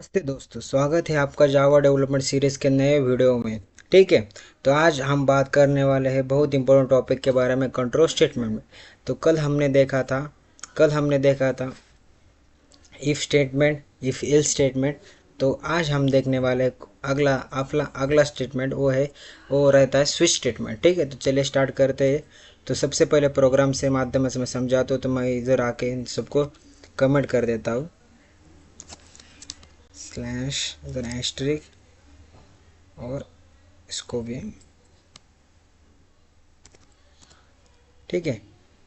नमस्ते दोस्तों, स्वागत है आपका जावा डेवलपमेंट सीरीज के नए वीडियो में। ठीक है, तो आज हम बात करने वाले हैं बहुत इंपॉर्टेंट टॉपिक के बारे में, कंट्रोल स्टेटमेंट में। तो कल हमने देखा था if statement, if L statement. तो आज हम देखने वाले अगला स्टेटमेंट वो रहता है स्विच स्टेटमेंट। ठीक है, तो चलिए स्टार्ट करते हैं। तो सबसे पहले प्रोग्राम से माध्यम से मैं समझाता हूँ, तो मैं इधर आके इन सबको कमेंट कर देता हूँ। स्लैश इधर एस्ट्रिक, और इसको भी। ठीक है,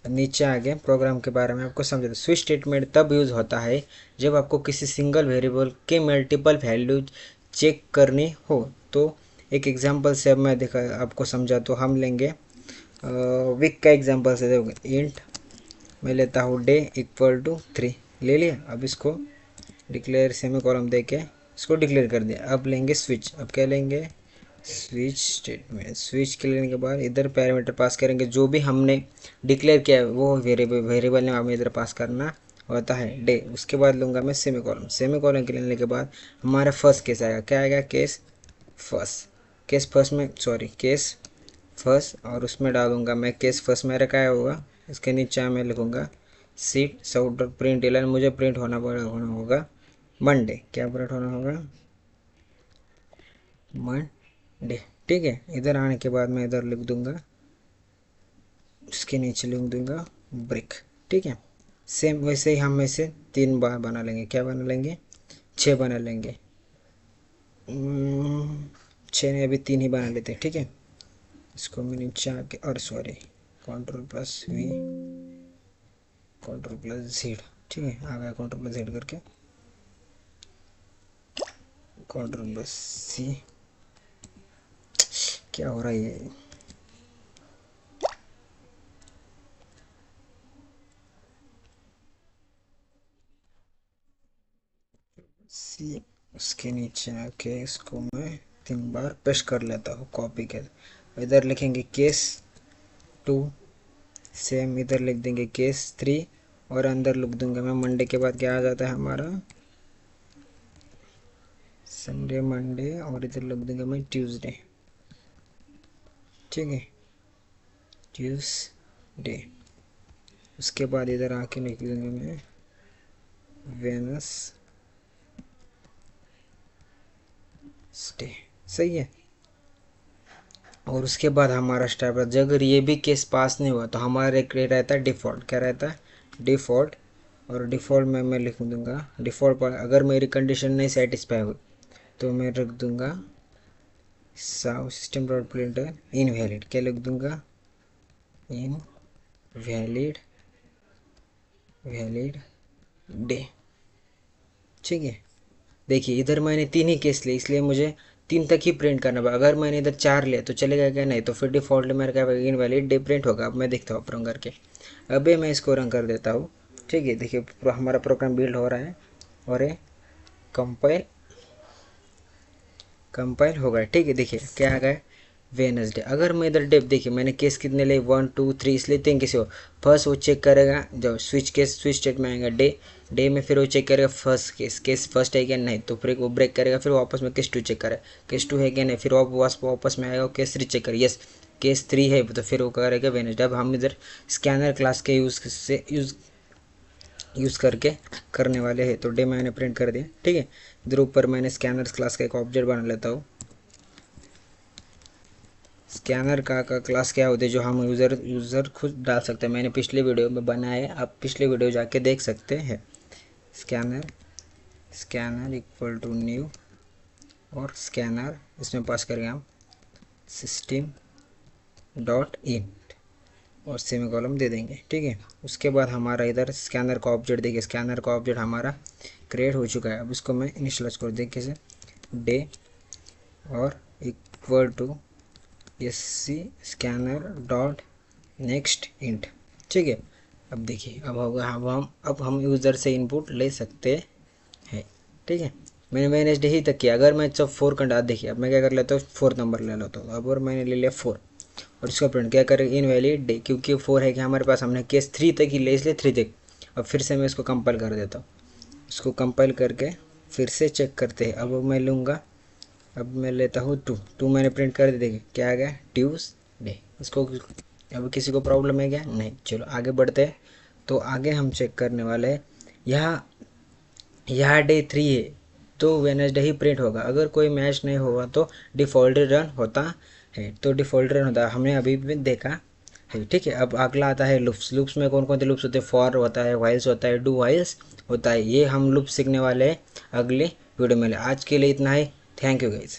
नीचे आ गए प्रोग्राम के बारे में आपको समझा। स्विच स्टेटमेंट तब यूज होता है जब आपको किसी सिंगल वेरिएबल के मल्टीपल वैल्यूज चेक करनी हो। तो एक एग्जांपल से अब मैं देखा आपको समझा, तो हम लेंगे वीक का एग्जांपल से। देखो इंट मैं लेता हूँ डे इक्वल टू 3 ले लिया। अब इसको डिक्लेयर सेमी कॉलम दे के इसको डिक्लेयर कर दिया। अब लेंगे स्विच। अब क्या लेंगे? Switch statement. स्विच के लेने के बाद इधर पैरामीटर पास करेंगे, जो भी हमने डिक्लेयर किया है वो वेरिएबल नेम हमें इधर पास करना होता है, डे। उसके बाद लूँगा मैं सेमी कॉलम। सेमी कॉलम के लेने के बाद हमारा फर्स्ट केस आएगा। क्या आएगा? Case first. और उसमें डालूंगा मैं केस फर्स्ट मेरा क्या होगा, इसके नीचे मैं लिखूँगा सीट साउट डॉट प्रिंट एलन। मुझे प्रिंट होना होगा मंडे। क्या प्रिंट होना होगा? मंडे। ठीक है, इधर आने के बाद मैं इधर लिख दूंगा, उसके नीचे लिख दूंगा ब्रिक। ठीक है, सेम वैसे ही हम इसे 3 बार बना लेंगे। क्या बना लेंगे? 6 बना लेंगे। 6 ने अभी 3 ही बना लेते हैं। ठीक है, इसको मैं नीचे आके, और सॉरी, कंट्रोल+V, कंट्रोल+Z। ठीक है, आ गया कंट्रोल+Z करके, कंट्रोल+C। क्या हो रहा है ये? सी। उसके नीचे आके इसको मैं 3 बार पेस्ट कर लेता हूँ कॉपी के। इधर लिखेंगे केस 2, सेम इधर लिख देंगे केस 3, और अंदर लिख दूंगा मैं मंडे के बाद क्या आ जाता है हमारा, संडे, मंडे, और इधर लिख दूंगा मैं ट्यूसडे। ठीक है, ट्यूसडे। उसके बाद इधर आके लिख दूंगा मैं वेनसडे। सही है। और उसके बाद हमारा स्टेप रहता है, अगर ये भी केस पास नहीं हुआ तो हमारा एक रहता है डिफ़ॉल्ट। क्या रहता है? डिफ़ॉल्ट। और डिफ़ॉल्ट में मैं लिख दूंगा, डिफ़ॉल्ट पर अगर मेरी कंडीशन नहीं सेटिस्फाई हुई तो मैं रख दूंगा सिस्टम डॉट प्रिंटर इनवैलिड। क्या लिख दूंगा? Invalid valid day. ठीक है, देखिए इधर मैंने 3 ही केस लिए, इसलिए मुझे 3 तक ही प्रिंट करना पड़ा। अगर मैंने इधर 4 लिया तो चलेगा क्या? नहीं, तो फिर डिफ़ॉल्ट मेरा क्या इनवैलिड डे प्रिंट होगा। अब मैं देखता हूँ रन करके। अभी मैं इसको रन कर देता हूँ। ठीक है, देखिए हमारा प्रोग्राम बिल्ड हो रहा है, और ये कंपाइल कंपाइल हो गया। ठीक है, देखिए क्या आ गया? वेनसडे। अगर मैं इधर डेप, देखिए मैंने केस कितने लिए, 1 2 3, इसलिए 3 केस हो। फर्स्ट वो चेक करेगा जब स्विच स्टेट में आएगा डे। डे में फिर वो चेक करेगा फर्स्ट केस फर्स्ट है क्या? नहीं, तो फिर वो ब्रेक करेगा, फिर वापस में केस 2 चेक करेगा, केस 2 है क्या? नहीं, फिर वापस में आएगा केस 3 चेक करेगा, यस केस 3 है, तो फिर वो करेगा वेनसडे। अब हम इधर स्कैनर क्लास के यूज़ करके करने वाले हैं। तो डे मैंने प्रिंट कर दिया। ठीक है, इधर ऊपर मैंने स्कैनर्स क्लास का एक ऑब्जेक्ट बना लेता हूँ। स्कैनर का क्लास क्या होता है, जो हम यूज़र खुद डाल सकते हैं। मैंने पिछले वीडियो में बनाया है, आप पिछले वीडियो जाके देख सकते हैं। स्कैनर इक्वल टू न्यू, और स्कैनर इसमें पास करेंगे हम सिस्टम डॉट इन, और सेमी कॉलम दे देंगे। ठीक है, उसके बाद हमारा इधर स्कैनर का ऑब्जेक्ट, देखिए स्कैनर का ऑब्जेक्ट हमारा क्रिएट हो चुका है। अब इसको मैं इनिशियलाइज कर देखिए से डे, और equal to C scanner dot next int. ठीक है, अब देखिए अब होगा, अब हम यूज़र से इनपुट ले सकते हैं। ठीक है, मैंने वेडनेसडे ही तक किया। अगर मैं जब 4 का डाल, देखिए अब मैं क्या कर लेता हूँ, 4 नंबर ले लेता हूँ। अब और मैंने ले लिया 4, और इसका प्रिंट क्या करेगा? इनवैलिड डे, क्योंकि 4 है कि हमारे पास, हमने केस 3 तक ही ले, इसलिए 3 तक। अब फिर से मैं इसको कंपाइल कर देता हूँ। इसको कंपाइल करके फिर से चेक करते हैं। अब मैं लूँगा, अब मैं लेता हूँ 2 मैंने प्रिंट कर दी, देखिए क्या आ गया, ट्यूसडे। इसको अब किसी को प्रॉब्लम है क्या? नहीं। चलो आगे बढ़ते हैं। तो आगे हम चेक करने वाले हैं, यहाँ डे 3 है तो वेडनेसडे ही प्रिंट होगा। अगर कोई मैच नहीं हुआ तो डिफ़ॉल्ट रन होता है, तो डिफ़ॉल्ट रन होता है, हमने अभी भी देखा है। ठीक है, अब अगला आता है लूप्स। लूप्स में कौन कौन से लूप्स होते हैं? फॉर होता है, वाइल्स होता है, डू वाइल्स होता है। ये हम लूप सीखने वाले हैं अगले वीडियो में। आज के लिए इतना ही। Thank you guys.